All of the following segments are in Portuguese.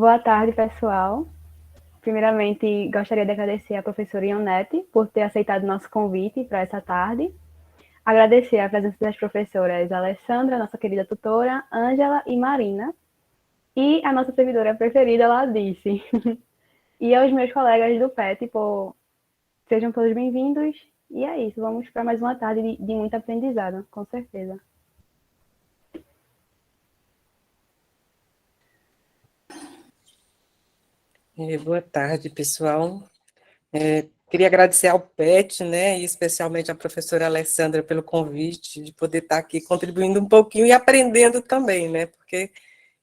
Boa tarde, pessoal. Primeiramente, gostaria de agradecer à professora Ionete por ter aceitado nosso convite para essa tarde. Agradecer a presença das professoras Alessandra, nossa querida tutora, Ângela e Marina, e a nossa servidora preferida, Ladice. E aos meus colegas do PET, sejam todos bem-vindos. E é isso, vamos para mais uma tarde de muito aprendizado, com certeza. Boa tarde, pessoal. Queria agradecer ao PET, né, e especialmente à professora Alessandra pelo convite de poder estar aqui contribuindo um pouquinho e aprendendo também, né, porque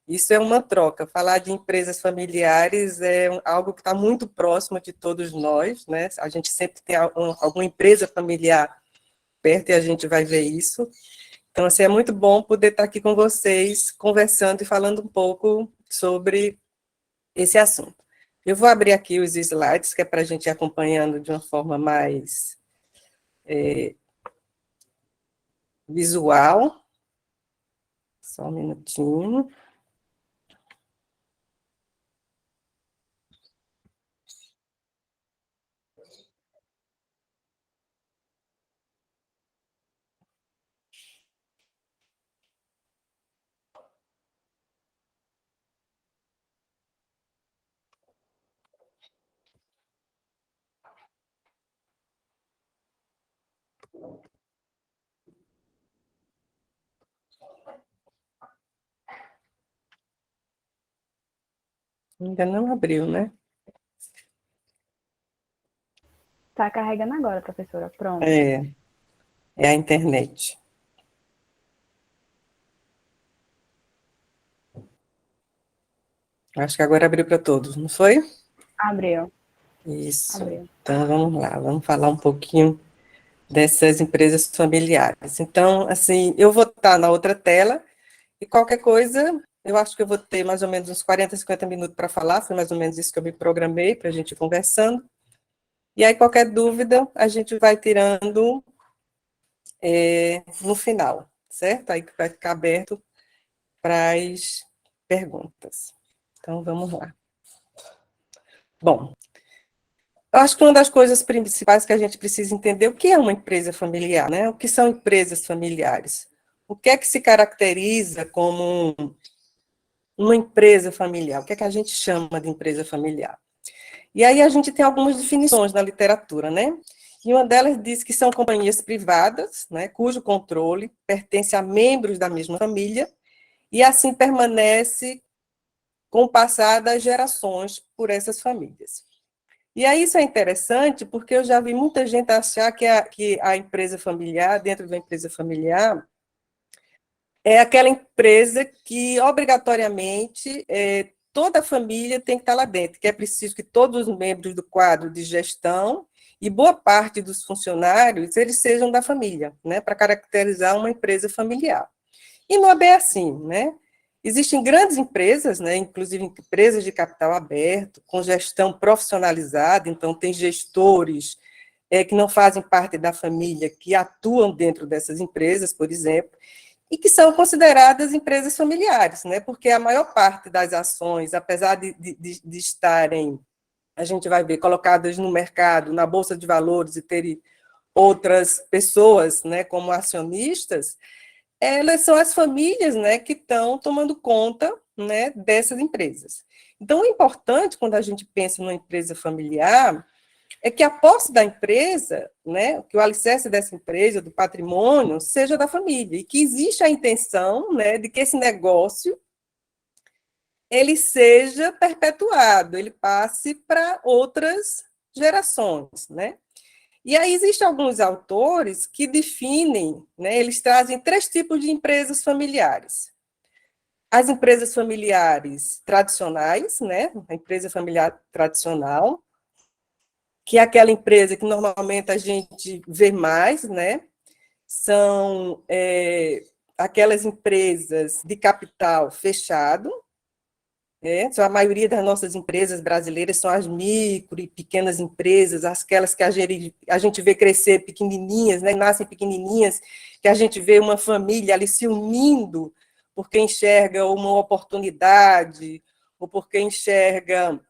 isso é uma troca. Falar de empresas familiares é algo que está muito próximo de todos nós, né, a gente sempre tem alguma empresa familiar perto e a gente vai ver isso. Então, assim, é muito bom poder estar aqui com vocês, conversando e falando um pouco sobre esse assunto. Eu vou abrir aqui os slides, que é para a gente ir acompanhando de uma forma mais visual. Só um minutinho. Ainda não abriu, né? Está carregando agora, professora. Pronto. É a internet. Acho que agora abriu para todos, não foi? Abriu. Isso. Abriu. Então, vamos lá, vamos falar um pouquinho dessas empresas familiares. Então, assim, eu vou estar na outra tela, e qualquer coisa, eu acho que eu vou ter mais ou menos uns 40, 50 minutos para falar, foi mais ou menos isso que eu me programei para a gente ir conversando. E aí, qualquer dúvida, a gente vai tirando no final, certo? Aí vai ficar aberto para as perguntas. Então, vamos lá. Bom, eu acho que uma das coisas principais que a gente precisa entender é o que é uma empresa familiar, né? O que são empresas familiares? O que é que se caracteriza como uma empresa familiar? O que é que a gente chama de empresa familiar? E aí a gente tem algumas definições na literatura, né? E uma delas diz que são companhias privadas, né, cujo controle pertence a membros da mesma família e assim permanece com o passar das gerações por essas famílias. E aí isso é interessante porque eu já vi muita gente achar que a empresa familiar, dentro da empresa familiar, é aquela empresa que, obrigatoriamente, toda a família tem que estar lá dentro, que é preciso que todos os membros do quadro de gestão e boa parte dos funcionários, eles sejam da família, né, para caracterizar uma empresa familiar. E não é bem assim, né? Existem grandes empresas, né, inclusive empresas de capital aberto, com gestão profissionalizada, então tem gestores que não fazem parte da família, que atuam dentro dessas empresas, por exemplo, e que são consideradas empresas familiares, né? Porque a maior parte das ações, apesar de estarem, a gente vai ver, colocadas no mercado, na Bolsa de Valores e terem outras pessoas, né, como acionistas, elas são as famílias, né, que estão tomando conta, né, dessas empresas. Então, o importante, quando a gente pensa numa empresa familiar, é que a posse da empresa, né, que o alicerce dessa empresa, do patrimônio, seja da família, e que existe a intenção, né, de que esse negócio ele seja perpetuado, ele passe para outras gerações, né? E aí existem alguns autores que definem, né, eles trazem três tipos de empresas familiares. As empresas familiares tradicionais, né, a empresa familiar tradicional, que é aquela empresa que normalmente a gente vê mais, né? São aquelas empresas de capital fechado, né? A maioria das nossas empresas brasileiras são as micro e pequenas empresas, aquelas que a gente vê crescer pequenininhas, né? Nascem pequenininhas, que a gente vê uma família ali se unindo porque enxerga uma oportunidade, ou porque enxerga,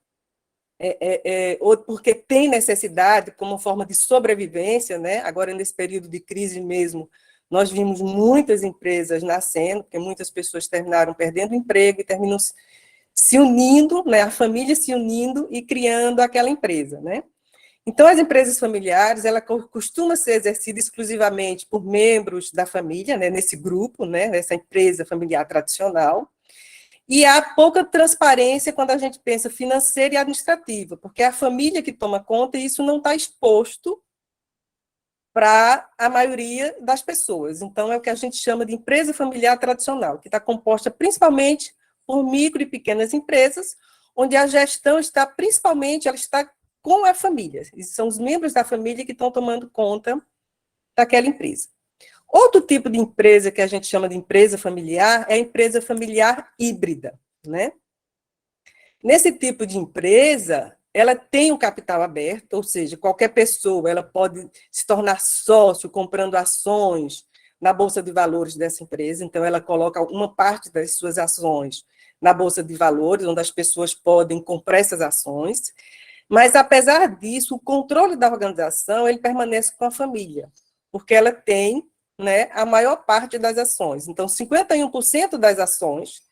ou porque tem necessidade como forma de sobrevivência, né? Agora, nesse período de crise mesmo, nós vimos muitas empresas nascendo, porque muitas pessoas terminaram perdendo o emprego e terminam se unindo, né? A família se unindo e criando aquela empresa, né? Então, as empresas familiares, ela costuma ser exercida exclusivamente por membros da família, né, nesse grupo, né, nessa empresa familiar tradicional, e há pouca transparência quando a gente pensa financeira e administrativa, porque é a família que toma conta e isso não está exposto para a maioria das pessoas. Então, é o que a gente chama de empresa familiar tradicional, que está composta principalmente por micro e pequenas empresas, onde a gestão está principalmente, ela está com a família. E são os membros da família que estão tomando conta daquela empresa. Outro tipo de empresa que a gente chama de empresa familiar é a empresa familiar híbrida, né? Nesse tipo de empresa, ela tem o capital aberto, ou seja, qualquer pessoa ela pode se tornar sócio comprando ações na Bolsa de Valores dessa empresa, então ela coloca uma parte das suas ações na Bolsa de Valores, onde as pessoas podem comprar essas ações, mas, apesar disso, o controle da organização ele permanece com a família, porque ela tem, né, a maior parte das ações. Então, 51% das ações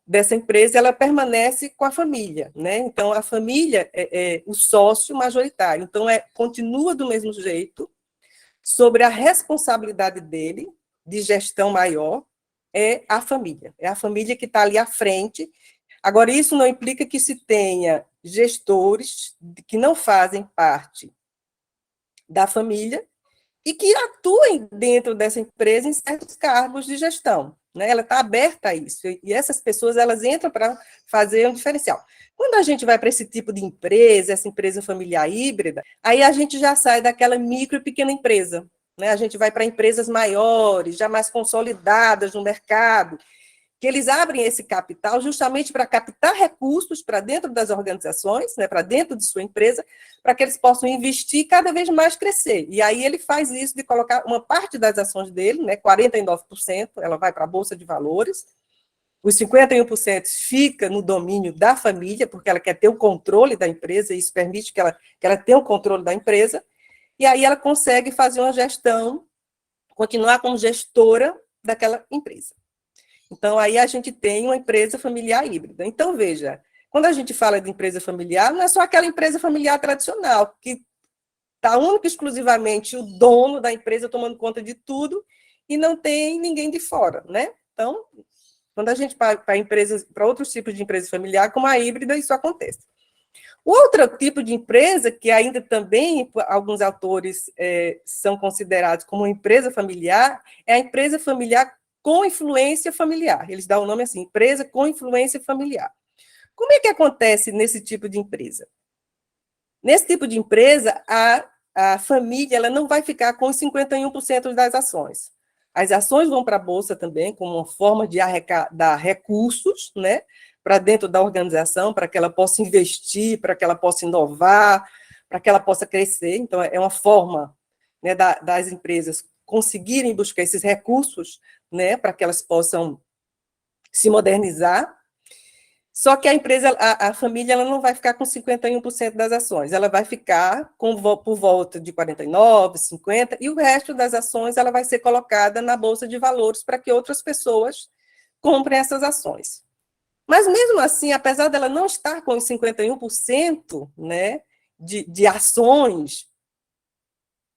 dessa empresa ela permanece com a família, né? Então, a família é o sócio majoritário. Então, continua do mesmo jeito, sobre a responsabilidade dele, de gestão maior, é a família que está ali à frente. Agora, isso não implica que se tenha gestores que não fazem parte da família e que atuem dentro dessa empresa em certos cargos de gestão, né? Ela está aberta a isso, e essas pessoas elas entram para fazer um diferencial. Quando a gente vai para esse tipo de empresa, essa empresa familiar híbrida, aí a gente já sai daquela micro e pequena empresa, né? A gente vai para empresas maiores, já mais consolidadas no mercado, que eles abrem esse capital justamente para captar recursos para dentro das organizações, né, para dentro de sua empresa, para que eles possam investir e cada vez mais crescer. E aí ele faz isso de colocar uma parte das ações dele, né, 49%, ela vai para a Bolsa de Valores, os 51% fica no domínio da família, porque ela quer ter o controle da empresa, e isso permite que ela tenha o controle da empresa, e aí ela consegue fazer uma gestão, continuar como gestora daquela empresa. Então, aí a gente tem uma empresa familiar híbrida. Então, veja, quando a gente fala de empresa familiar, não é só aquela empresa familiar tradicional, que está única e exclusivamente o dono da empresa tomando conta de tudo e não tem ninguém de fora, né? Então, quando a gente vai para outros tipos de empresa familiar, como a híbrida, isso acontece. O outro tipo de empresa, que ainda também alguns autores são considerados como empresa familiar, é a empresa familiar com influência familiar. Eles dão o nome assim, empresa com influência familiar. Como é que acontece nesse tipo de empresa? Nesse tipo de empresa, a família ela não vai ficar com os 51% das ações. As ações vão para a Bolsa também, como uma forma de arrecadar recursos, né, para dentro da organização, para que ela possa investir, para que ela possa inovar, para que ela possa crescer. Então, é uma forma, né, das empresas conseguirem buscar esses recursos, né, para que elas possam se modernizar. Só que a empresa, a família, ela não vai ficar com 51% das ações, ela vai ficar por volta de 49%, 50%, e o resto das ações ela vai ser colocada na Bolsa de Valores para que outras pessoas comprem essas ações. Mas, mesmo assim, apesar dela não estar com os 51%, né, de ações,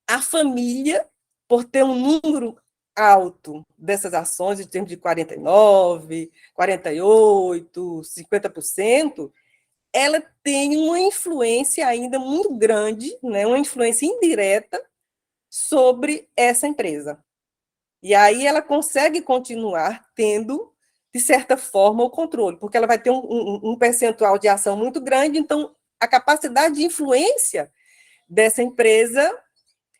a família, por ter um número alto dessas ações, em termos de 49%, 48%, 50%, ela tem uma influência ainda muito grande, né, uma influência indireta sobre essa empresa. E aí ela consegue continuar tendo, de certa forma, o controle, porque ela vai ter um percentual de ação muito grande, então a capacidade de influência dessa empresa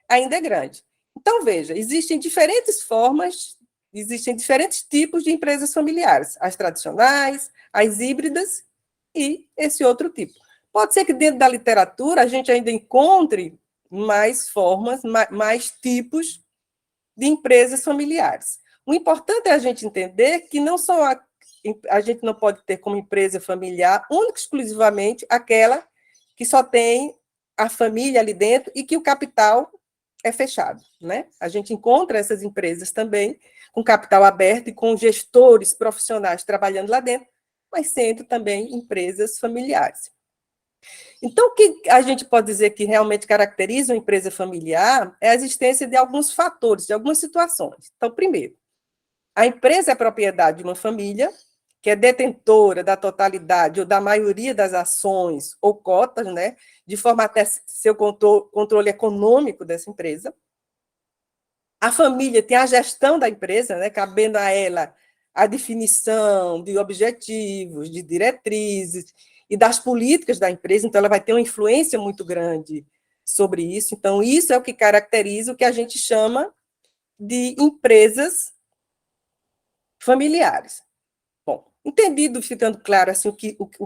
ainda é grande. Então, veja, existem diferentes formas, existem diferentes tipos de empresas familiares, as tradicionais, as híbridas e esse outro tipo. Pode ser que dentro da literatura a gente ainda encontre mais formas, mais tipos de empresas familiares. O importante é a gente entender que não são a gente não pode ter como empresa familiar única e exclusivamente aquela que só tem a família ali dentro e que o capital é fechado, né? A gente encontra essas empresas também com capital aberto e com gestores profissionais trabalhando lá dentro, mas sendo também empresas familiares. Então, o que a gente pode dizer que realmente caracteriza uma empresa familiar é a existência de alguns fatores, de algumas situações. Então, primeiro, a empresa é propriedade de uma família, que é detentora da totalidade ou da maioria das ações ou cotas, né, de forma até ser o controle econômico dessa empresa. A família tem a gestão da empresa, né, cabendo a ela a definição de objetivos, de diretrizes e das políticas da empresa, então ela vai ter uma influência muito grande sobre isso. Então, isso é o que caracteriza o que a gente chama de empresas familiares. Bom, entendido, ficando claro assim, o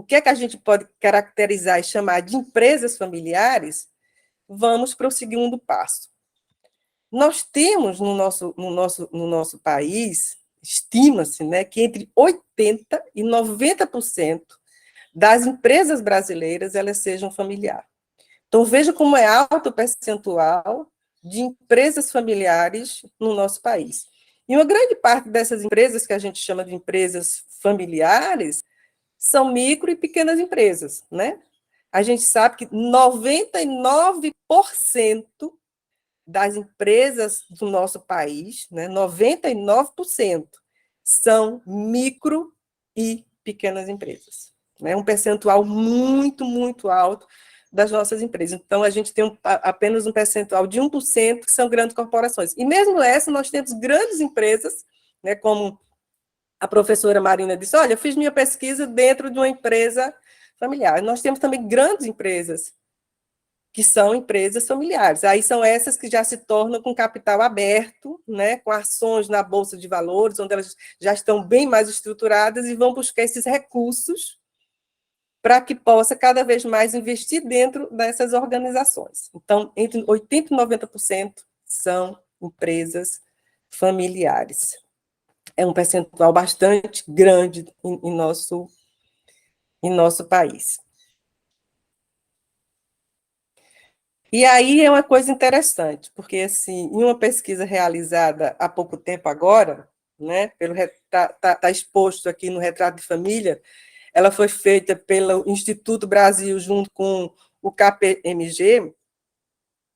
que é que a gente pode caracterizar e chamar de empresas familiares, vamos para o segundo passo. Nós temos no nosso país, estima-se, né, que entre 80% e 90% das empresas brasileiras elas sejam familiares. Então, veja como é alto o percentual de empresas familiares no nosso país. E uma grande parte dessas empresas, que a gente chama de empresas familiares, são micro e pequenas empresas, né? A gente sabe que 99% das empresas do nosso país, né, 99% são micro e pequenas empresas. Né? Um percentual muito, muito alto das nossas empresas. Então, a gente tem apenas um percentual de 1% que são grandes corporações. E mesmo essa, nós temos grandes empresas, né, como a professora Marina disse, olha, eu fiz minha pesquisa dentro de uma empresa familiar. Nós temos também grandes empresas que são empresas familiares. Aí são essas que já se tornam com capital aberto, né, com ações na Bolsa de Valores, onde elas já estão bem mais estruturadas e vão buscar esses recursos para que possa cada vez mais investir dentro dessas organizações. Então, entre 80% e 90% são empresas familiares. É um percentual bastante grande em nosso país. E aí é uma coisa interessante, porque assim, em uma pesquisa realizada há pouco tempo agora, né, tá exposto aqui no Retrato de Família, ela foi feita pelo Instituto Brasil junto com o KPMG,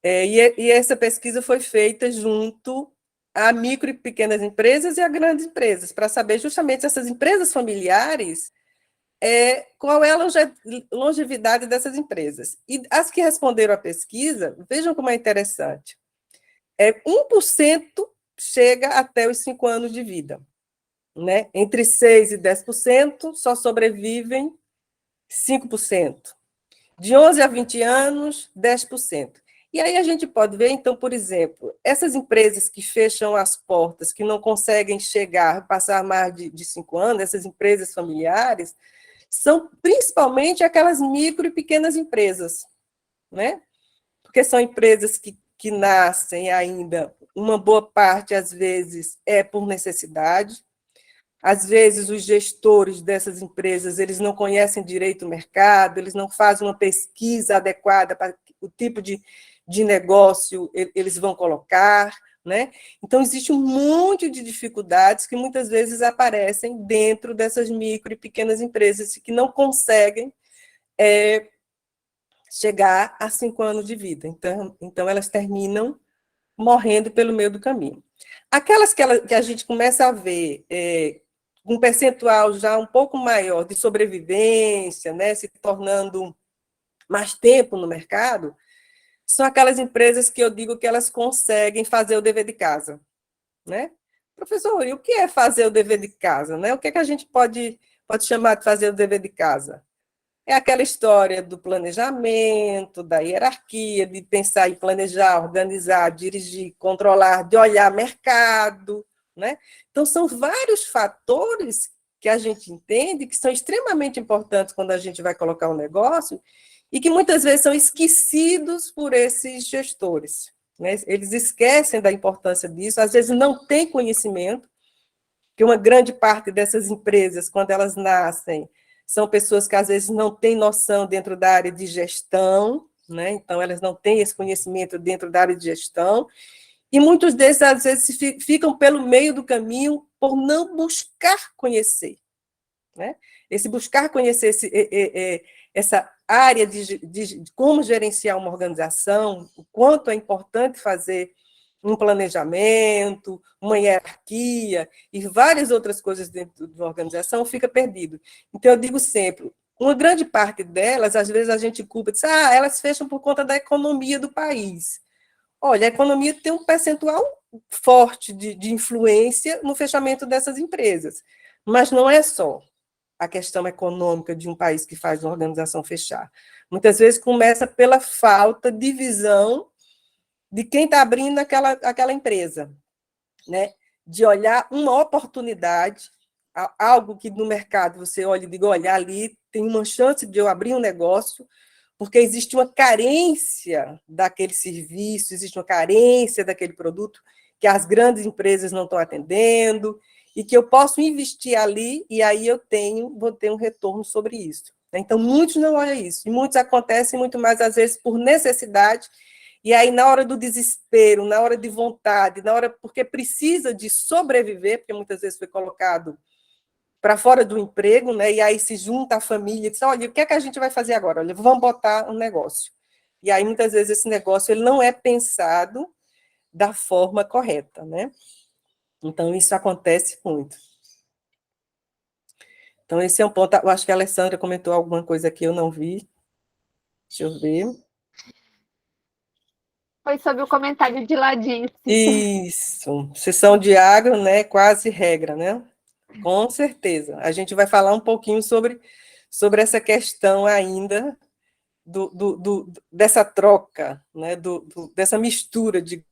e essa pesquisa foi feita junto a micro e pequenas empresas e a grandes empresas, para saber justamente essas empresas familiares qual é a longevidade dessas empresas. E as que responderam à pesquisa, vejam como é interessante, 1% chega até os 5 anos de vida. Né? Entre 6% e 10% só sobrevivem 5%. De 11 a 20 anos, 10%. E aí a gente pode ver, então, por exemplo, essas empresas que fecham as portas, que não conseguem chegar, passar mais de 5 anos, essas empresas familiares, são principalmente aquelas micro e pequenas empresas, né? Porque são empresas que nascem ainda, uma boa parte, às vezes, é por necessidade. Às vezes, os gestores dessas empresas, eles não conhecem direito o mercado, eles não fazem uma pesquisa adequada para o tipo de negócio eles vão colocar, né? Então, existe um monte de dificuldades que muitas vezes aparecem dentro dessas micro e pequenas empresas que não conseguem chegar a 5 anos de vida. Então, elas terminam morrendo pelo meio do caminho. Aquelas que a gente começa a ver um percentual já um pouco maior de sobrevivência, né, se tornando mais tempo no mercado, são aquelas empresas que eu digo que elas conseguem fazer o dever de casa, né? Professor, e o que é fazer o dever de casa, né? O que é que a gente pode chamar de fazer o dever de casa? É aquela história do planejamento, da hierarquia, de pensar em planejar, organizar, dirigir, controlar, de olhar mercado, né? Então, são vários fatores que a gente entende que são extremamente importantes quando a gente vai colocar um negócio e que muitas vezes são esquecidos por esses gestores, né? Eles esquecem da importância disso, às vezes não têm conhecimento, que uma grande parte dessas empresas, quando elas nascem, são pessoas que às vezes não têm noção dentro da área de gestão, né? Então elas não têm esse conhecimento dentro da área de gestão, e muitos desses às vezes ficam pelo meio do caminho por não buscar conhecer, né? Esse buscar conhecer essa área de como gerenciar uma organização, o quanto é importante fazer um planejamento, uma hierarquia e várias outras coisas dentro de uma organização, fica perdido. Então, eu digo sempre, uma grande parte delas, às vezes a gente culpa, diz, elas fecham por conta da economia do país. Olha, a economia tem um percentual forte de influência no fechamento dessas empresas, mas não é só a questão econômica de um país que faz uma organização fechar. Muitas vezes começa pela falta de visão de quem está abrindo aquela empresa, né? De olhar uma oportunidade, algo que no mercado você olha e diga, olha, ali tem uma chance de eu abrir um negócio, porque existe uma carência daquele serviço, existe uma carência daquele produto que as grandes empresas não estão atendendo, e que eu posso investir ali, e aí vou ter um retorno sobre isso. Então, muitos não olham isso, e muitos acontecem muito mais, às vezes, por necessidade, e aí, na hora do desespero, na hora de vontade, na hora porque precisa de sobreviver, porque muitas vezes foi colocado para fora do emprego, né? E aí se junta a família e diz, olha, o que é que a gente vai fazer agora? Olha, vamos botar um negócio. E aí, muitas vezes, esse negócio ele não é pensado da forma correta, né? Então, isso acontece muito. Então, esse é um ponto. Eu acho que a Alessandra comentou alguma coisa que eu não vi. Deixa eu ver. Foi sobre o comentário de Ladice. Isso. Sessão de agro, né? Quase regra, né? Com certeza. A gente vai falar um pouquinho sobre essa questão ainda dessa troca, né? Dessa mistura de.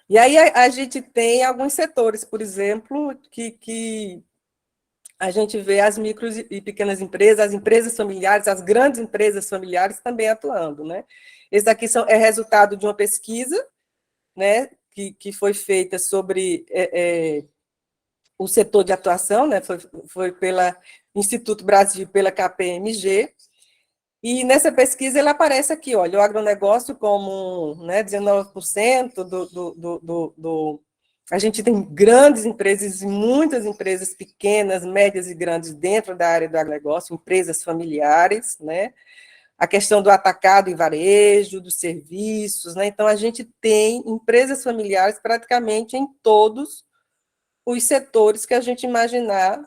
E aí a gente tem alguns setores, por exemplo, que a gente vê as micro e pequenas empresas, as empresas familiares, as grandes empresas familiares também atuando, né? Esse daqui é resultado de uma pesquisa, né, que foi feita sobre o setor de atuação, né, foi pela Instituto Brasil, pela KPMG, e nessa pesquisa ele aparece aqui, olha, o agronegócio como, né, 19% a gente tem grandes empresas e muitas empresas pequenas, médias e grandes dentro da área do agronegócio, empresas familiares, né? A questão do atacado e varejo, dos serviços, né? Então, a gente tem empresas familiares praticamente em todos os setores que a gente imaginar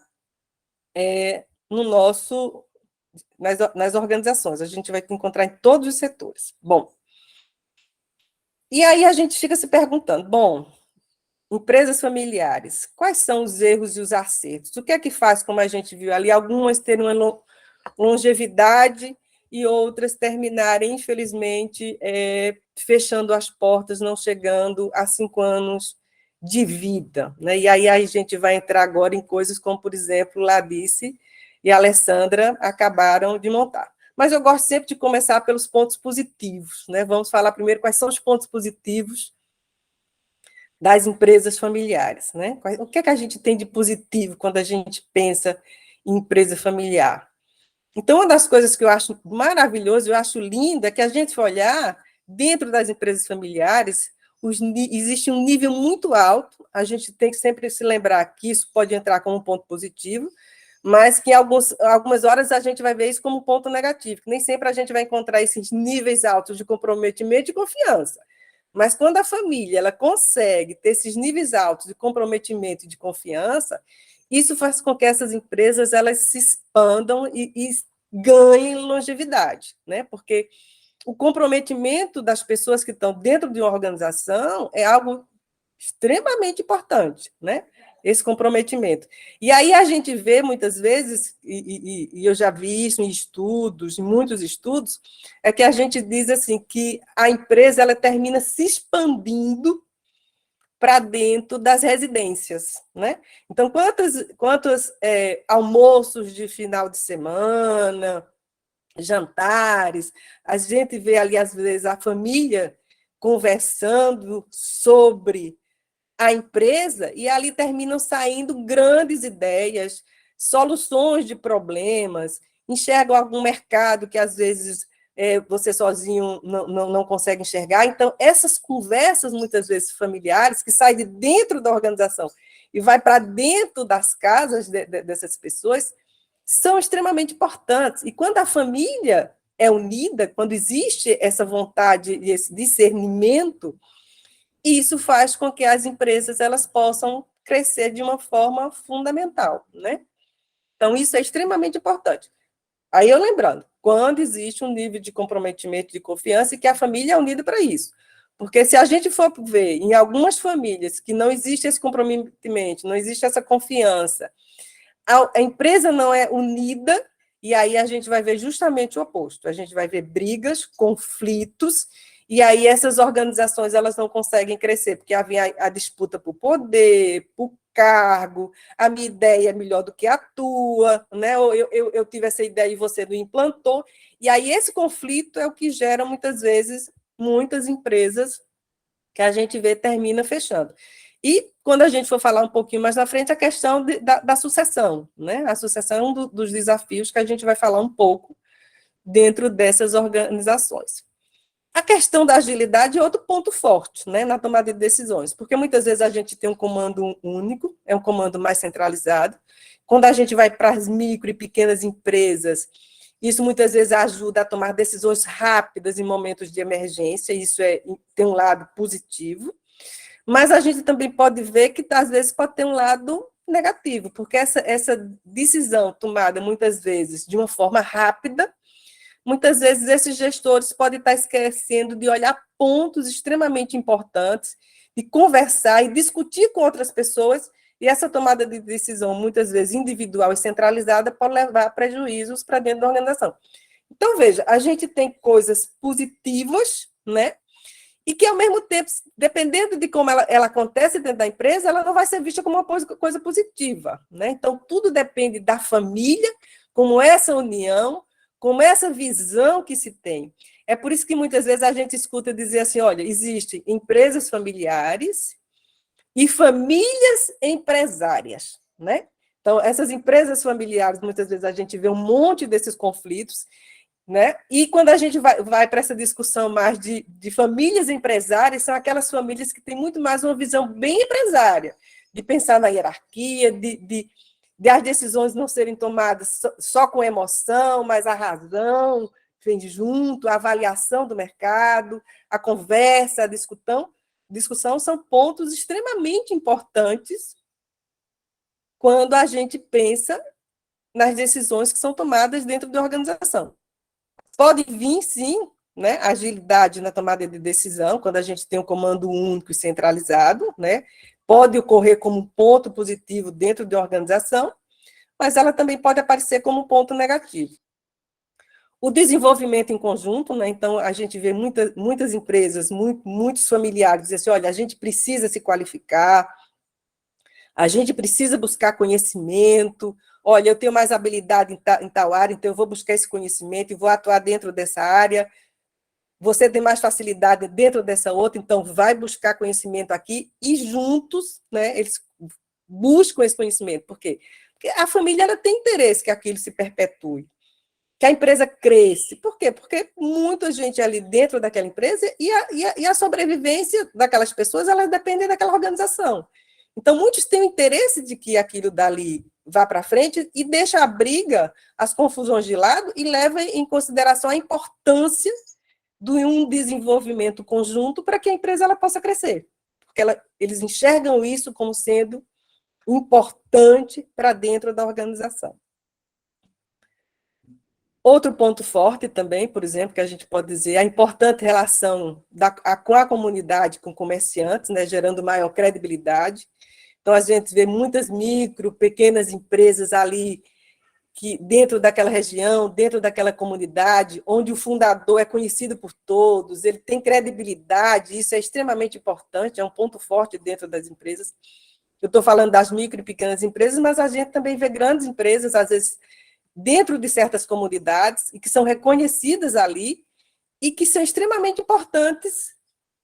no nosso, nas organizações. A gente vai encontrar em todos os setores. Bom, e aí a gente fica se perguntando, bom, empresas familiares, quais são os erros e os acertos? O que é que faz, como a gente viu ali, algumas terem uma longevidade e outras terminarem, infelizmente, fechando as portas, não chegando a 5 anos de vida, né? E aí a gente vai entrar agora em coisas como, por exemplo, Ladice e a Alessandra acabaram de montar. Mas eu gosto sempre de começar pelos pontos positivos, né? Vamos falar primeiro quais são os pontos positivos das empresas familiares, né? O que é que a gente tem de positivo quando a gente pensa em empresa familiar? Então, uma das coisas que eu acho maravilhoso, eu acho linda, é que a gente for olhar dentro das empresas familiares, existe um nível muito alto, a gente tem que sempre se lembrar que isso pode entrar como um ponto positivo, mas que em algumas horas a gente vai ver isso como um ponto negativo, que nem sempre a gente vai encontrar esses níveis altos de comprometimento e confiança. Mas quando a família ela consegue ter esses níveis altos de comprometimento e de confiança, isso faz com que essas empresas elas se expandam e ganhem longevidade, né? Porque o comprometimento das pessoas que estão dentro de uma organização é algo extremamente importante, né? Esse comprometimento. E aí a gente vê muitas vezes, e eu já vi isso em estudos, em muitos estudos, é que a gente diz assim que a empresa ela termina se expandindo para dentro das residências, né? Então, quantos almoços de final de semana, jantares, a gente vê ali, às vezes, a família conversando sobre a empresa, e ali terminam saindo grandes ideias, soluções de problemas, enxergam algum mercado que, às vezes, você sozinho não consegue enxergar. Então, essas conversas, muitas vezes familiares, que saem de dentro da organização e vai para dentro das casas dessas pessoas, são extremamente importantes. E quando a família é unida, quando existe essa vontade e esse discernimento, isso faz com que as empresas elas possam crescer de uma forma fundamental, né? Então, isso é extremamente importante. Aí eu lembrando, quando existe um nível de comprometimento, de confiança, e que a família é unida para isso. Porque se a gente for ver em algumas famílias que não existe esse comprometimento, não existe essa confiança, a empresa não é unida, e aí a gente vai ver justamente o oposto. A gente vai ver brigas, conflitos, e aí essas organizações elas não conseguem crescer, porque havia a disputa por poder, por cargo, a minha ideia é melhor do que a tua, né? Ou eu tive essa ideia e você não implantou, e aí esse conflito é o que gera, muitas vezes, muitas empresas que a gente vê termina fechando. E quando a gente for falar um pouquinho mais na frente, a questão da sucessão, né? A sucessão é um dos desafios que a gente vai falar um pouco dentro dessas organizações. A questão da agilidade é outro ponto forte, né, na tomada de decisões, porque muitas vezes a gente tem um comando único, é um comando mais centralizado. Quando a gente vai para as micro e pequenas empresas, isso muitas vezes ajuda a tomar decisões rápidas em momentos de emergência, isso tem um lado positivo, mas a gente também pode ver que, às vezes, pode ter um lado negativo, porque essa decisão tomada, muitas vezes, de uma forma rápida, muitas vezes esses gestores podem estar esquecendo de olhar pontos extremamente importantes, de conversar e discutir com outras pessoas, e essa tomada de decisão, muitas vezes individual e centralizada, pode levar a prejuízos para dentro da organização. Então, veja, a gente tem coisas positivas, né? E que, ao mesmo tempo, dependendo de como ela acontece dentro da empresa, ela não vai ser vista como uma coisa positiva, né? Então, tudo depende da família, como essa união, como essa visão que se tem. É por isso que, muitas vezes, a gente escuta dizer assim, olha, existem empresas familiares e famílias empresárias, né? Então, essas empresas familiares, muitas vezes, a gente vê um monte desses conflitos, né? E quando a gente vai para essa discussão mais de famílias empresárias, são aquelas famílias que têm muito mais uma visão bem empresária, de pensar na hierarquia, de as decisões não serem tomadas só com emoção, mas a razão vem junto, a avaliação do mercado, a conversa, a discussão são pontos extremamente importantes quando a gente pensa nas decisões que são tomadas dentro da organização. Pode vir, sim, né, agilidade na tomada de decisão, quando a gente tem um comando único e centralizado, né, pode ocorrer como um ponto positivo dentro de uma organização, mas ela também pode aparecer como um ponto negativo. O desenvolvimento em conjunto, né, então a gente vê muitas empresas, muitos familiares dizem assim, olha, a gente precisa se qualificar, a gente precisa buscar conhecimento, olha, eu tenho mais habilidade em tal área, então eu vou buscar esse conhecimento e vou atuar dentro dessa área. Você tem mais facilidade dentro dessa outra, então vai buscar conhecimento aqui e juntos, né, eles buscam esse conhecimento. Por quê? Porque a família ela tem interesse que aquilo se perpetue, que a empresa cresça. Por quê? Porque muita gente ali dentro daquela empresa e a sobrevivência daquelas pessoas, elas dependem daquela organização. Então, muitos têm o interesse de que aquilo dali vá para frente e deixa a briga, as confusões de lado e leva em consideração a importância de um desenvolvimento conjunto para que a empresa ela possa crescer. Porque eles enxergam isso como sendo importante para dentro da organização. Outro ponto forte também, por exemplo, que a gente pode dizer, a importante relação com a comunidade, com comerciantes, né, gerando maior credibilidade. Então, a gente vê muitas micro, pequenas empresas ali, que dentro daquela região, dentro daquela comunidade, onde o fundador é conhecido por todos, ele tem credibilidade, isso é extremamente importante, é um ponto forte dentro das empresas. Eu estou falando das micro e pequenas empresas, mas a gente também vê grandes empresas, às vezes, dentro de certas comunidades, e que são reconhecidas ali, e que são extremamente importantes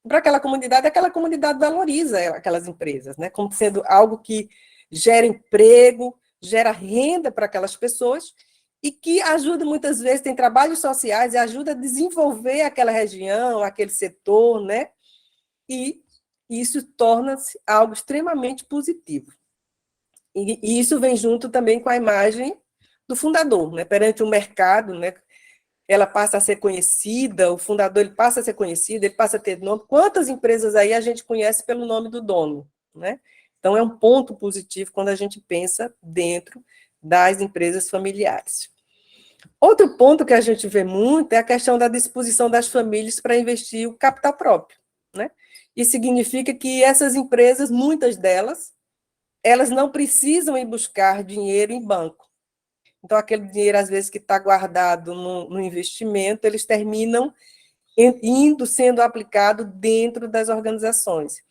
para aquela comunidade valoriza aquelas empresas, né, como sendo algo que gera emprego, gera renda para aquelas pessoas e que ajuda muitas vezes, tem trabalhos sociais e ajuda a desenvolver aquela região, aquele setor, né, e isso torna-se algo extremamente positivo. E isso vem junto também com a imagem do fundador, né, perante o mercado, né, ela passa a ser conhecida, o fundador ele passa a ser conhecido, ele passa a ter nome. Quantas empresas aí a gente conhece pelo nome do dono, né? Então, é um ponto positivo quando a gente pensa dentro das empresas familiares. Outro ponto que a gente vê muito é a questão da disposição das famílias para investir o capital próprio, né? Isso significa que essas empresas, muitas delas, elas não precisam ir buscar dinheiro em banco. Então, aquele dinheiro, às vezes, que está guardado no investimento, eles terminam sendo aplicado dentro das organizações.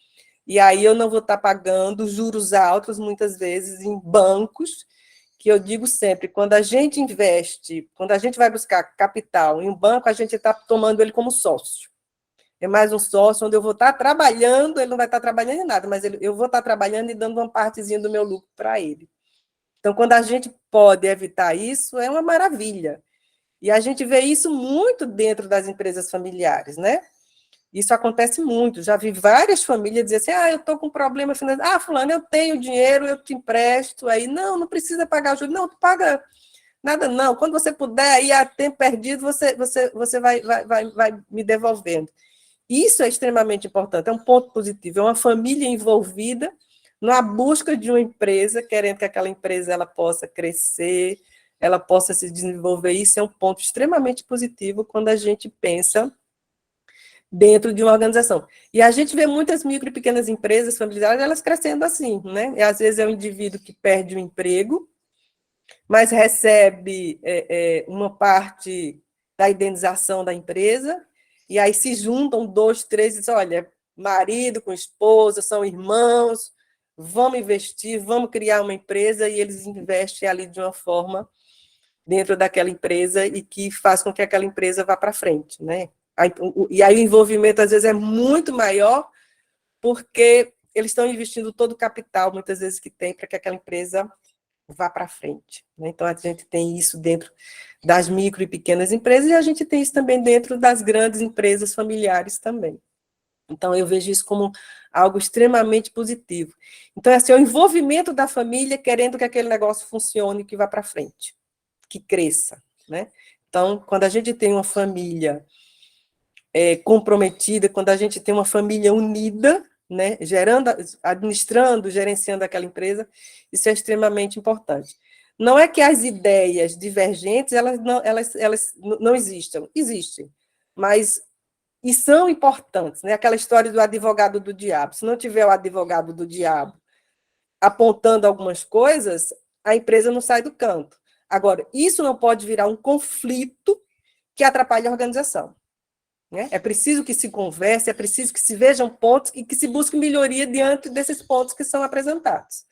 E aí eu não vou estar pagando juros altos, muitas vezes, em bancos, que eu digo sempre, quando a gente investe, quando a gente vai buscar capital em um banco, a gente está tomando ele como sócio. É mais um sócio onde eu vou estar trabalhando, ele não vai estar trabalhando em nada, mas eu vou estar trabalhando e dando uma partezinha do meu lucro para ele. Então, quando a gente pode evitar isso, é uma maravilha. E a gente vê isso muito dentro das empresas familiares, né? Isso acontece muito. Já vi várias famílias dizer assim, eu estou com problema financeiro. Fulano, eu tenho dinheiro, eu te empresto. Aí, não precisa pagar juros. Não, tu paga nada, não. Quando você puder, aí há tempo perdido, você vai me devolvendo. Isso é extremamente importante, é um ponto positivo. É uma família envolvida na busca de uma empresa, querendo que aquela empresa ela possa crescer, ela possa se desenvolver. Isso é um ponto extremamente positivo quando a gente pensa dentro de uma organização. E a gente vê muitas micro e pequenas empresas familiares, elas crescendo assim, né? E às vezes é um indivíduo que perde o emprego, mas recebe uma parte da indenização da empresa, e aí se juntam 2, 3, e dizem, olha, marido com esposa, são irmãos, vamos investir, vamos criar uma empresa, e eles investem ali de uma forma dentro daquela empresa e que faz com que aquela empresa vá para frente, né? E aí o envolvimento, às vezes, é muito maior, porque eles estão investindo todo o capital, muitas vezes, que tem para que aquela empresa vá para frente. Né? Então, a gente tem isso dentro das micro e pequenas empresas, e a gente tem isso também dentro das grandes empresas familiares também. Então, eu vejo isso como algo extremamente positivo. Então, assim, é o envolvimento da família querendo que aquele negócio funcione, que vá para frente, que cresça. Né? Então, quando a gente tem uma família comprometida, quando a gente tem uma família unida, né, administrando, gerenciando aquela empresa, isso é extremamente importante. Não é que as ideias divergentes elas não existam, existem, mas e são importantes, né? Aquela história do advogado do diabo. Se não tiver o advogado do diabo apontando algumas coisas, a empresa não sai do canto. Agora, isso não pode virar um conflito que atrapalhe a organização. Né? É preciso que se converse, é preciso que se vejam pontos e que se busque melhoria diante desses pontos que são apresentados.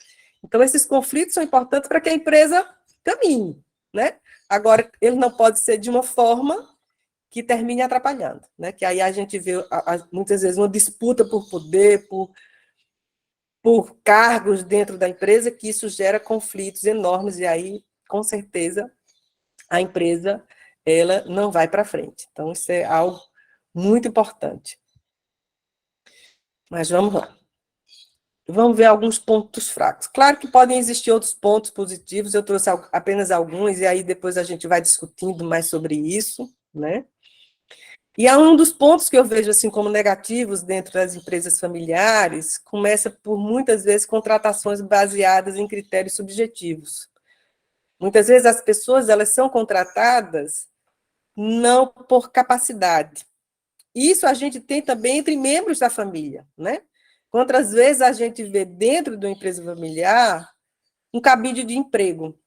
Então, esses conflitos são importantes para que a empresa caminhe. Né? Agora, ele não pode ser de uma forma que termine atrapalhando. Né? Que aí a gente vê, muitas vezes, uma disputa por poder, por cargos dentro da empresa, que isso gera conflitos enormes, e aí, com certeza, a empresa ela não vai para frente. Então, isso é algo muito importante. Mas vamos lá. Vamos ver alguns pontos fracos. Claro que podem existir outros pontos positivos, eu trouxe apenas alguns, e aí depois a gente vai discutindo mais sobre isso, né? E é um dos pontos que eu vejo assim como negativos dentro das empresas familiares, começa por, muitas vezes, contratações baseadas em critérios subjetivos. Muitas vezes as pessoas elas são contratadas não por capacidade. Isso a gente tem também entre membros da família, né? Quantas vezes a gente vê dentro de uma empresa familiar um cabide de emprego.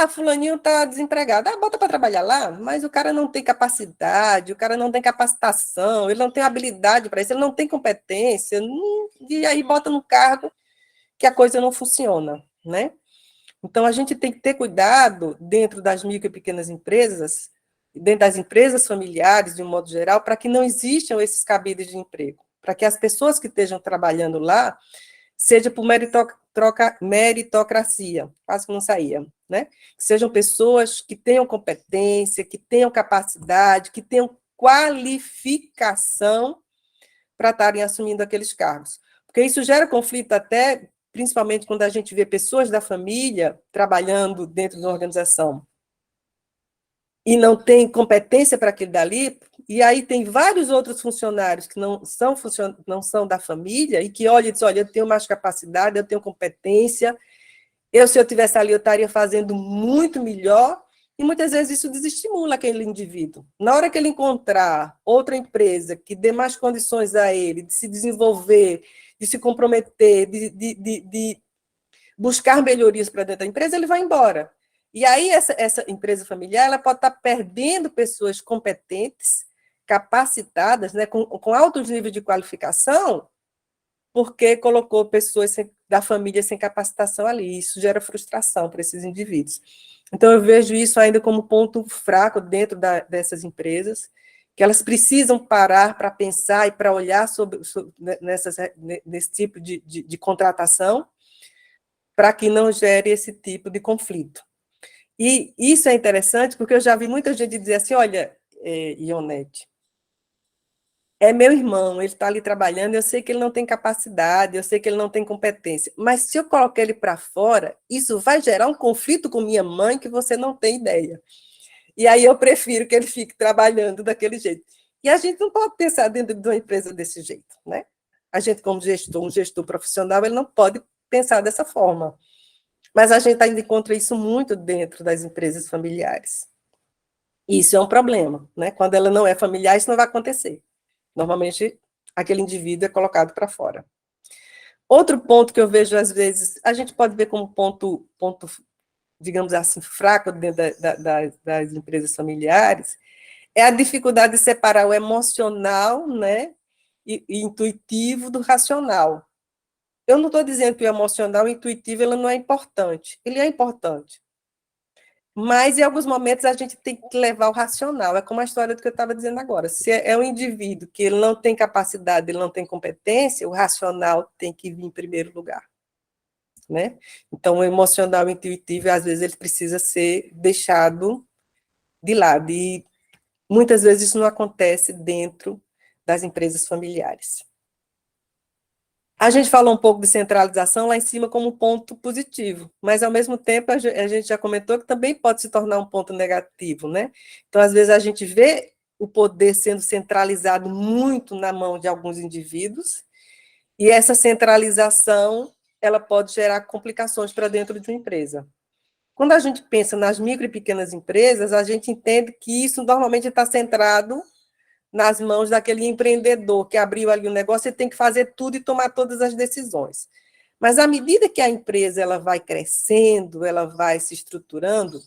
Fulaninho está desempregado. Bota para trabalhar lá, mas o cara não tem capacidade, o cara não tem capacitação, ele não tem habilidade para isso, ele não tem competência, e aí bota no cargo que a coisa não funciona, né? Então, a gente tem que ter cuidado dentro das micro e pequenas empresas dentro das empresas familiares, de um modo geral, para que não existam esses cabides de emprego, para que as pessoas que estejam trabalhando lá seja por meritocracia, quase que não saía, né? Que sejam pessoas que tenham competência, que tenham capacidade, que tenham qualificação para estarem assumindo aqueles cargos. Porque isso gera conflito até, principalmente quando a gente vê pessoas da família trabalhando dentro de uma organização e não tem competência para aquilo dali, e aí tem vários outros funcionários que não são da família e que olham e dizem, olha, eu tenho mais capacidade, eu tenho competência, se eu tivesse ali, eu estaria fazendo muito melhor, e muitas vezes isso desestimula aquele indivíduo. Na hora que ele encontrar outra empresa que dê mais condições a ele de se desenvolver, de se comprometer, de buscar melhorias para dentro da empresa, ele vai embora. E aí essa empresa familiar ela pode estar perdendo pessoas competentes, capacitadas, né, com altos níveis de qualificação, porque colocou pessoas da família sem capacitação ali. Isso gera frustração para esses indivíduos. Então, eu vejo isso ainda como ponto fraco dentro dessas empresas, que elas precisam parar para pensar e para olhar nesse tipo de contratação, para que não gere esse tipo de conflito. E isso é interessante, porque eu já vi muita gente dizer assim, olha, Ionete, é meu irmão, ele está ali trabalhando, eu sei que ele não tem capacidade, eu sei que ele não tem competência, mas se eu colocar ele para fora, isso vai gerar um conflito com minha mãe que você não tem ideia. E aí eu prefiro que ele fique trabalhando daquele jeito. E a gente não pode pensar dentro de uma empresa desse jeito, né? A gente, como gestor, um gestor profissional, ele não pode pensar dessa forma. Mas a gente ainda encontra isso muito dentro das empresas familiares. E isso é um problema, né? Quando ela não é familiar, isso não vai acontecer. Normalmente, aquele indivíduo é colocado para fora. Outro ponto que eu vejo, às vezes, a gente pode ver como ponto digamos assim, fraco dentro das empresas familiares, é a dificuldade de separar o emocional, né, e intuitivo do racional. Eu não estou dizendo que o emocional e o intuitivo ele não é importante. Ele é importante. Mas, em alguns momentos, a gente tem que levar o racional. É como a história do que eu estava dizendo agora. Se é um indivíduo que ele não tem capacidade, ele não tem competência, o racional tem que vir em primeiro lugar. Né? Então, o emocional e o intuitivo, às vezes, ele precisa ser deixado de lado. E, muitas vezes, isso não acontece dentro das empresas familiares. A gente falou um pouco de centralização lá em cima como ponto positivo, mas, ao mesmo tempo, a gente já comentou que também pode se tornar um ponto negativo, né? Então, às vezes, a gente vê o poder sendo centralizado muito na mão de alguns indivíduos, e essa centralização ela pode gerar complicações para dentro de uma empresa. Quando a gente pensa nas micro e pequenas empresas, a gente entende que isso normalmente está centrado nas mãos daquele empreendedor que abriu ali o negócio e tem que fazer tudo e tomar todas as decisões. Mas, à medida que a empresa ela vai crescendo, ela vai se estruturando,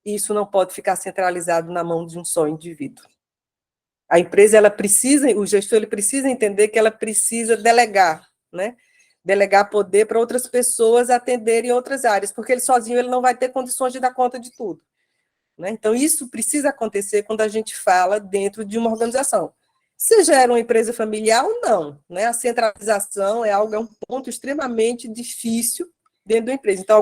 isso não pode ficar centralizado na mão de um só indivíduo. A empresa, ela precisa, o gestor ele precisa entender que ela precisa delegar, né? Delegar poder para outras pessoas atenderem outras áreas, porque ele sozinho ele não vai ter condições de dar conta de tudo. Né? Então, isso precisa acontecer quando a gente fala dentro de uma organização. Seja era uma empresa familiar ou não, né? A centralização é um ponto extremamente difícil dentro da empresa. Então,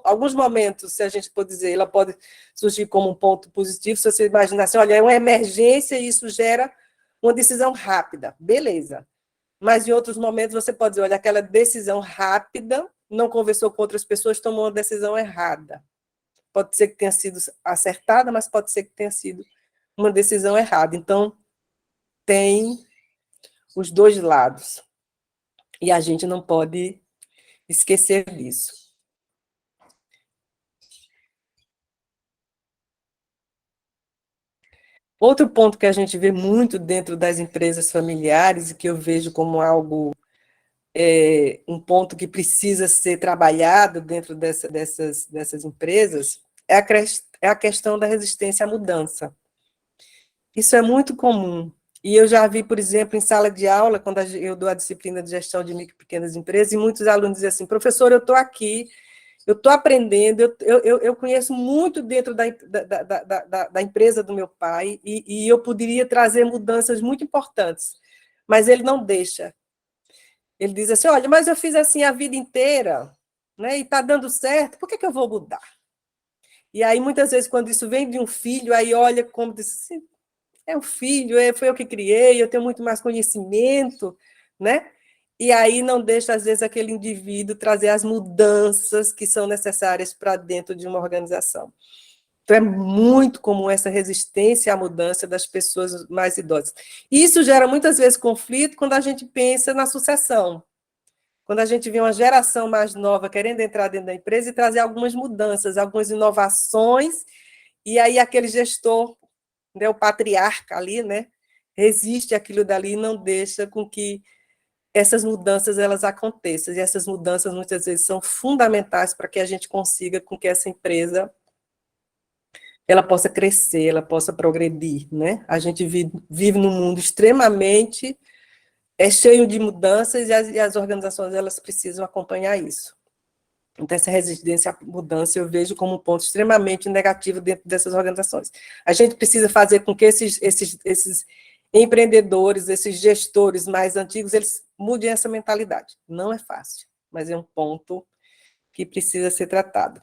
alguns momentos, se a gente pode dizer, ela pode surgir como um ponto positivo, se você imaginar assim, olha, é uma emergência e isso gera uma decisão rápida, beleza. Mas, em outros momentos, você pode dizer, olha, aquela decisão rápida, não conversou com outras pessoas, tomou uma decisão errada. Pode ser que tenha sido acertada, mas pode ser que tenha sido uma decisão errada. Então, tem os dois lados. E a gente não pode esquecer disso. Outro ponto que a gente vê muito dentro das empresas familiares, e que eu vejo como algo, um ponto que precisa ser trabalhado dentro dessas empresas, é a questão da resistência à mudança. Isso é muito comum. E eu já vi, por exemplo, em sala de aula, quando eu dou a disciplina de gestão de micro e pequenas empresas, e muitos alunos dizem assim, professor, eu estou aqui, eu estou aprendendo, eu conheço muito dentro da empresa do meu pai, e eu poderia trazer mudanças muito importantes, mas ele não deixa. Ele diz assim, olha, mas eu fiz assim a vida inteira, né, e está dando certo, por que eu vou mudar? E aí, muitas vezes, quando isso vem de um filho, aí olha como diz assim, é um filho, foi eu que criei, eu tenho muito mais conhecimento, né? E aí não deixa, às vezes, aquele indivíduo trazer as mudanças que são necessárias para dentro de uma organização. Então, é muito comum essa resistência à mudança das pessoas mais idosas. E isso gera, muitas vezes, conflito quando a gente pensa na sucessão. Quando a gente vê uma geração mais nova querendo entrar dentro da empresa e trazer algumas mudanças, algumas inovações, e aí aquele gestor, né, o patriarca ali, né, resiste àquilo dali e não deixa com que essas mudanças elas aconteçam. E essas mudanças, muitas vezes, são fundamentais para que a gente consiga com que essa empresa ela possa crescer, ela possa progredir, né? A gente vive num mundo extremamente cheio de mudanças e as organizações elas precisam acompanhar isso. Então, essa resistência à mudança eu vejo como um ponto extremamente negativo dentro dessas organizações. A gente precisa fazer com que esses empreendedores, esses gestores mais antigos, eles mudem essa mentalidade. Não é fácil, mas é um ponto que precisa ser tratado.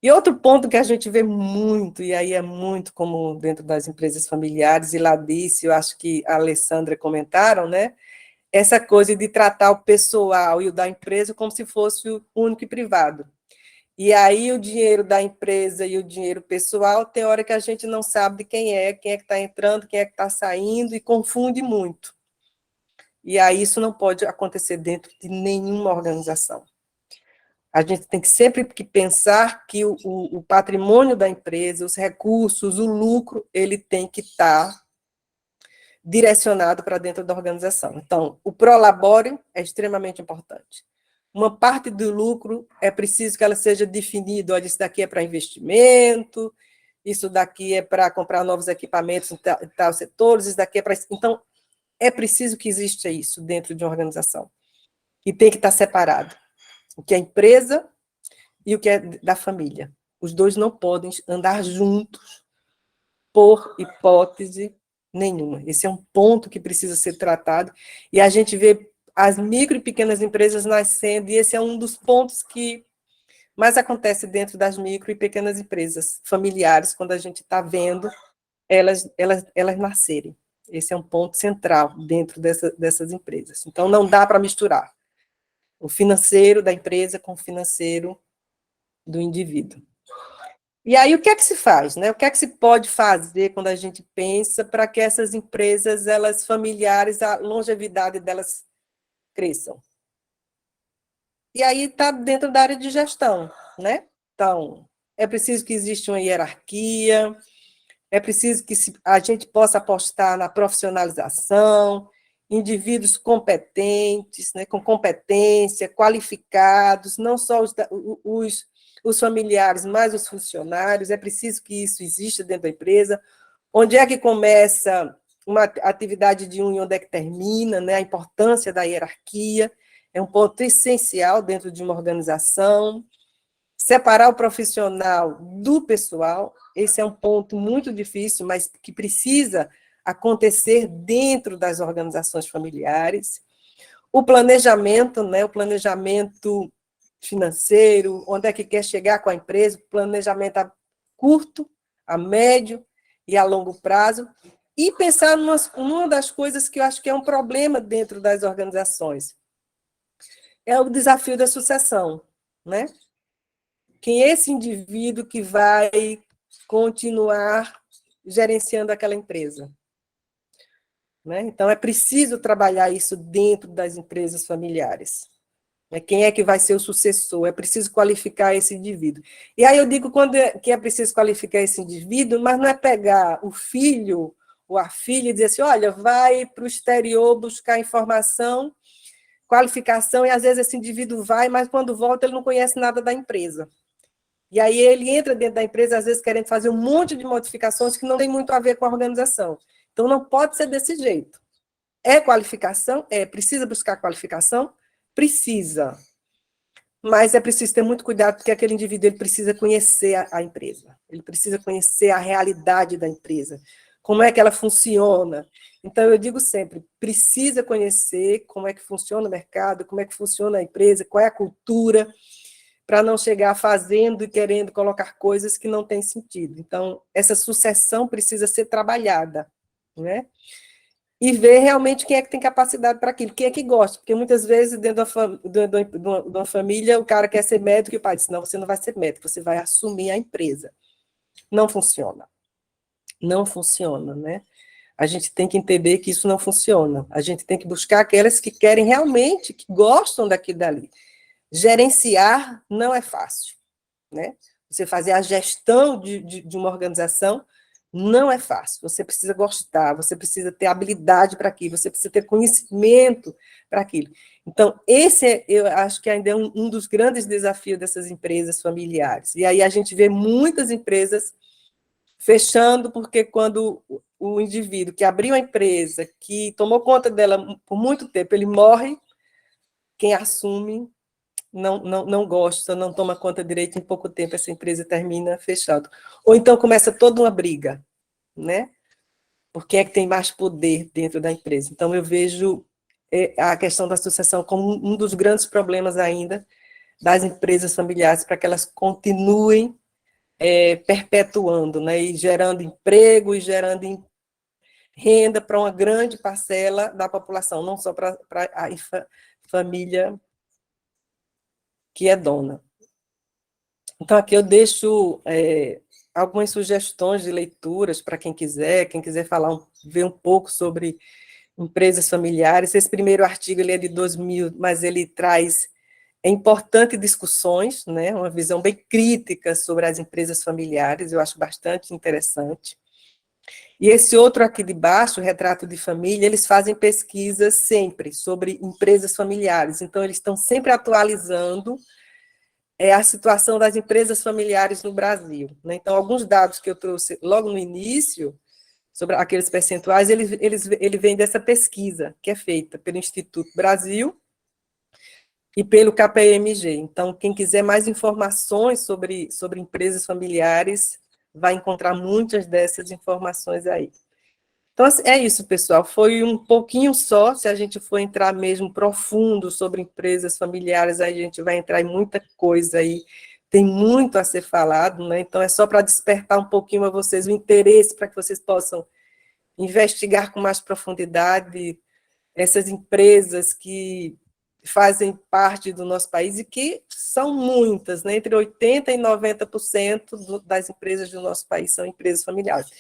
E outro ponto que a gente vê muito, e aí é muito comum dentro das empresas familiares, e Ladice, eu acho que a Alessandra comentaram, né? Essa coisa de tratar o pessoal e o da empresa como se fosse o único e privado. E aí o dinheiro da empresa e o dinheiro pessoal, tem hora que a gente não sabe de quem é que está entrando, quem é que está saindo, e confunde muito. E aí isso não pode acontecer dentro de nenhuma organização. A gente tem que sempre pensar que o patrimônio da empresa, os recursos, o lucro, ele tem que estar direcionado para dentro da organização. Então, o prolabore é extremamente importante. Uma parte do lucro é preciso que ela seja definida, olha, isso daqui é para investimento, isso daqui é para comprar novos equipamentos em tal setores, isso daqui é para... Então, é preciso que exista isso dentro de uma organização. E tem que estar separado. O que é empresa e o que é da família. Os dois não podem andar juntos por hipótese nenhuma. Esse é um ponto que precisa ser tratado, e a gente vê as micro e pequenas empresas nascendo, e esse é um dos pontos que mais acontece dentro das micro e pequenas empresas familiares, quando a gente está vendo elas nascerem. Esse é um ponto central dentro dessas empresas. Então, não dá para misturar o financeiro da empresa com o financeiro do indivíduo. E aí, o que é que se faz, né? O que é que se pode fazer quando a gente pensa para que essas empresas, elas familiares, a longevidade delas cresçam? E aí está dentro da área de gestão, né? Então, é preciso que exista uma hierarquia, é preciso que a gente possa apostar na profissionalização, indivíduos competentes, né, com competência, qualificados, não só os familiares, mas os funcionários. É preciso que isso exista dentro da empresa. Onde é que começa uma atividade de um e onde é que termina, né? A importância da hierarquia é um ponto essencial dentro de uma organização. Separar o profissional do pessoal, esse é um ponto muito difícil, mas que precisa acontecer dentro das organizações familiares. O planejamento, né? O planejamento financeiro, onde é que quer chegar com a empresa, planejamento a curto, a médio e a longo prazo, e pensar numa das coisas que eu acho que é um problema dentro das organizações, é o desafio da sucessão, né? Quem é esse indivíduo que vai continuar gerenciando aquela empresa? Né? Então, é preciso trabalhar isso dentro das empresas familiares. Quem é que vai ser o sucessor? É preciso qualificar esse indivíduo. E aí eu digo que é preciso qualificar esse indivíduo, mas não é pegar o filho ou a filha e dizer assim, olha, vai para o exterior buscar informação, qualificação, e às vezes esse indivíduo vai, mas quando volta ele não conhece nada da empresa. E aí ele entra dentro da empresa, às vezes querendo fazer um monte de modificações que não tem muito a ver com a organização. Então, não pode ser desse jeito. É qualificação? É. Precisa buscar qualificação? Precisa. mas é preciso ter muito cuidado, porque aquele indivíduo ele precisa conhecer a empresa, ele precisa conhecer a realidade da empresa, como é que ela funciona. Então, eu digo sempre, precisa conhecer como é que funciona o mercado, como é que funciona a empresa, qual é a cultura, para não chegar fazendo e querendo colocar coisas que não têm sentido. Então, essa sucessão precisa ser trabalhada, né? E ver realmente quem é que tem capacidade para aquilo, quem é que gosta, porque muitas vezes dentro de uma família o cara quer ser médico e o pai diz, não, você não vai ser médico, você vai assumir a empresa. Não funciona. Não funciona, né? A gente tem que entender que isso não funciona. A gente tem que buscar aquelas que querem realmente, que gostam daquilo dali. Gerenciar não é fácil, né? Você fazer a gestão de uma organização não é fácil. Você precisa gostar, você precisa ter habilidade para aquilo, você precisa ter conhecimento para aquilo. Então, esse eu acho que ainda é um dos grandes desafios dessas empresas familiares. E aí a gente vê muitas empresas fechando, porque quando o indivíduo que abriu a empresa, que tomou conta dela por muito tempo, ele morre, quem assume não gosta, não toma conta direito, em pouco tempo essa empresa termina fechando. Ou então começa toda uma briga, né? Por quem é que tem mais poder dentro da empresa. Então, eu vejo a questão da sucessão como um dos grandes problemas ainda das empresas familiares, para que elas continuem perpetuando, né? E gerando emprego e gerando renda para uma grande parcela da população, não só para a família que é dona. Então, aqui eu deixo algumas sugestões de leituras para quem quiser falar, ver um pouco sobre empresas familiares. Esse primeiro artigo ele é de 2000, mas ele traz importantes discussões, né, uma visão bem crítica sobre as empresas familiares, eu acho bastante interessante. E esse outro aqui de baixo, Retrato de Família, eles fazem pesquisas sempre sobre empresas familiares, então eles estão sempre atualizando a situação das empresas familiares no Brasil, né? Então, alguns dados que eu trouxe logo no início, sobre aqueles percentuais, ele vem dessa pesquisa, que é feita pelo Instituto Brasil e pelo KPMG. Então, quem quiser mais informações sobre empresas familiares, vai encontrar muitas dessas informações aí. Então, é isso, pessoal. Foi um pouquinho só, se a gente for entrar mesmo profundo sobre empresas familiares, aí a gente vai entrar em muita coisa aí, tem muito a ser falado, né? Então, é só para despertar um pouquinho a vocês o interesse, para que vocês possam investigar com mais profundidade essas empresas que fazem parte do nosso país e que são muitas, né? Entre 80% e 90% das empresas do nosso país são empresas familiares.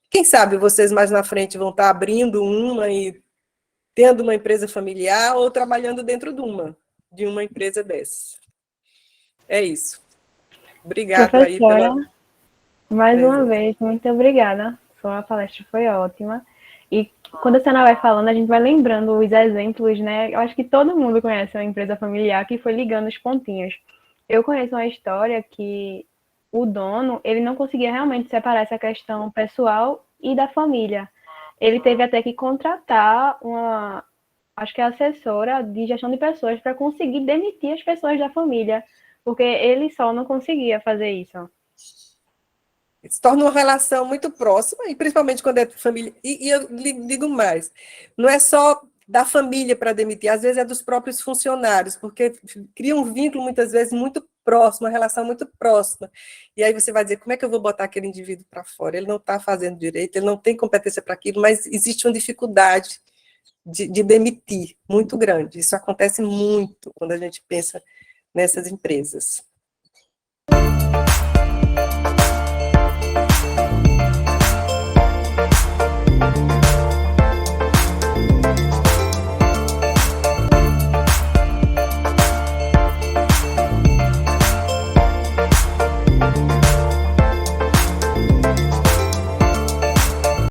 Quem sabe vocês mais na frente vão estar abrindo uma e tendo uma empresa familiar ou trabalhando dentro de uma empresa dessas. É isso. Obrigado aí Professora, mais presença. uma vez, muito obrigada. Sua palestra foi ótima. E quando a senhora vai falando, a gente vai lembrando os exemplos, né? Eu acho que todo mundo conhece uma empresa familiar que foi ligando os pontinhos. Eu conheço uma história que o dono, ele não conseguia realmente separar essa questão pessoal e da família. Ele teve até que contratar uma, acho que é assessora de gestão de pessoas para conseguir demitir as pessoas da família, porque ele só não conseguia fazer isso. Se torna uma relação muito próxima, e principalmente quando é família. E eu digo mais, não é só da família para demitir, às vezes é dos próprios funcionários, porque cria um vínculo, muitas vezes, muito próximo, uma relação muito próxima. E aí você vai dizer, como é que eu vou botar aquele indivíduo para fora? Ele não está fazendo direito, ele não tem competência para aquilo, mas existe uma dificuldade de demitir muito grande. Isso acontece muito quando a gente pensa nessas empresas.